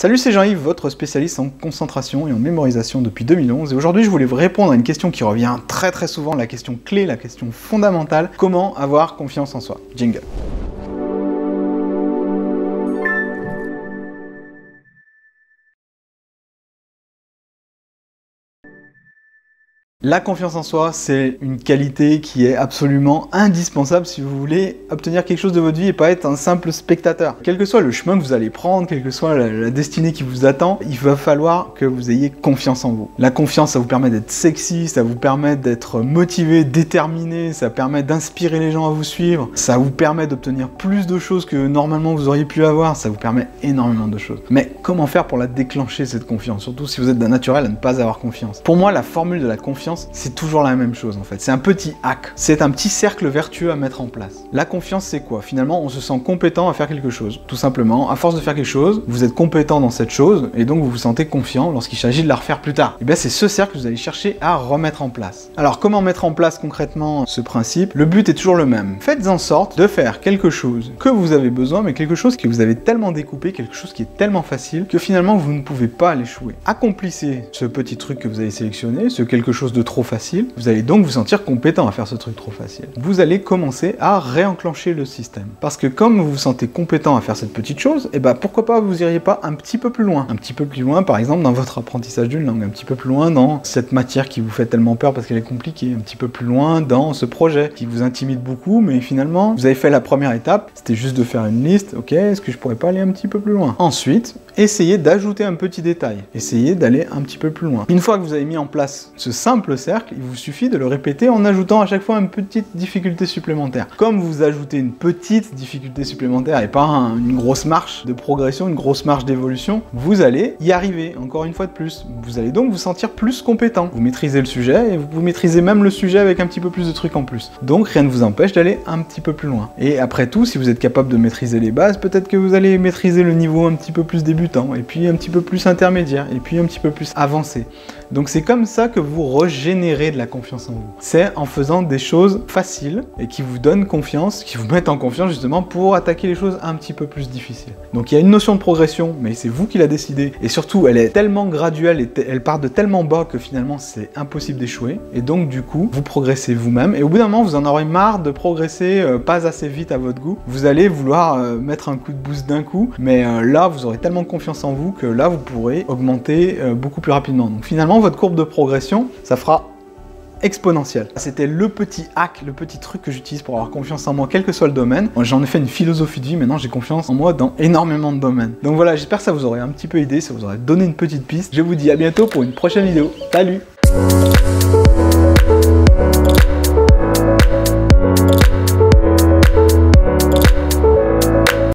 Salut, c'est Jean-Yves, votre spécialiste en concentration et en mémorisation depuis 2011. Et aujourd'hui, je voulais vous répondre à une question qui revient très souvent, la question clé, la question fondamentale. Comment avoir confiance en soi? Jingle. La confiance en soi, c'est une qualité qui est absolument indispensable si vous voulez obtenir quelque chose de votre vie et pas être un simple spectateur. Quel que soit le chemin que vous allez prendre, quelle que soit la destinée qui vous attend, il va falloir que vous ayez confiance en vous. La confiance, ça vous permet d'être sexy, ça vous permet d'être motivé, déterminé, ça permet d'inspirer les gens à vous suivre, ça vous permet d'obtenir plus de choses que normalement vous auriez pu avoir, ça vous permet énormément de choses. Mais comment faire pour la déclencher, cette confiance? Surtout si vous êtes d'un naturel à ne pas avoir confiance. Pour moi, la formule de la confiance, c'est toujours la même chose en fait. C'est un petit hack. C'est un petit cercle vertueux à mettre en place. La confiance, c'est quoi? Finalement, on se sent compétent à faire quelque chose. Tout simplement, à force de faire quelque chose, vous êtes compétent dans cette chose et donc vous vous sentez confiant lorsqu'il s'agit de la refaire plus tard. Et bien, c'est ce cercle que vous allez chercher à remettre en place. Alors, comment mettre en place concrètement ce principe? Le but est toujours le même. Faites en sorte de faire quelque chose que vous avez besoin, mais quelque chose que vous avez tellement découpé, quelque chose qui est tellement facile que finalement vous ne pouvez pas l'échouer. Accomplissez ce petit truc que vous avez sélectionné, ce quelque chose de trop facile, vous allez donc vous sentir compétent à faire ce truc trop facile. Vous allez commencer à réenclencher le système. Parce que comme vous vous sentez compétent à faire cette petite chose, et ben pourquoi pas vous iriez pas un petit peu plus loin. Un petit peu plus loin par exemple dans votre apprentissage d'une langue, un petit peu plus loin dans cette matière qui vous fait tellement peur parce qu'elle est compliquée, un petit peu plus loin dans ce projet qui vous intimide beaucoup, mais finalement vous avez fait la première étape, c'était juste de faire une liste, ok, est-ce que je pourrais pas aller un petit peu plus loin? Ensuite, essayez d'ajouter un petit détail, essayez d'aller un petit peu plus loin. Une fois que vous avez mis en place ce simple cercle, il vous suffit de le répéter en ajoutant à chaque fois une petite difficulté supplémentaire. Comme vous ajoutez une petite difficulté supplémentaire et pas une grosse marche de progression, une grosse marche d'évolution, vous allez y arriver, encore une fois de plus. Vous allez donc vous sentir plus compétent. Vous maîtrisez le sujet et vous maîtrisez même le sujet avec un petit peu plus de trucs en plus. Donc rien ne vous empêche d'aller un petit peu plus loin. Et après tout, si vous êtes capable de maîtriser les bases, peut-être que vous allez maîtriser le niveau un petit peu plus débutant, et puis un petit peu plus intermédiaire, et puis un petit peu plus avancé. Donc c'est comme ça que vous régénérez de la confiance en vous. C'est en faisant des choses faciles et qui vous donnent confiance, qui vous mettent en confiance justement pour attaquer les choses un petit peu plus difficiles. Donc il y a une notion de progression, mais c'est vous qui la décidez. Et surtout, elle est tellement graduelle et elle part de tellement bas que finalement c'est impossible d'échouer. Et donc du coup, vous progressez vous-même. Et au bout d'un moment, vous en aurez marre de progresser pas assez vite à votre goût. Vous allez vouloir mettre un coup de boost d'un coup, mais là, vous aurez tellement confiance en vous que là, vous pourrez augmenter beaucoup plus rapidement. Donc finalement, votre courbe de progression, ça fera exponentielle. C'était le petit hack, le petit truc que j'utilise pour avoir confiance en moi, quel que soit le domaine. J'en ai fait une philosophie de vie, maintenant j'ai confiance en moi dans énormément de domaines. Donc voilà, j'espère que ça vous aurait un petit peu aidé, ça vous aurait donné une petite piste. Je vous dis à bientôt pour une prochaine vidéo. Salut!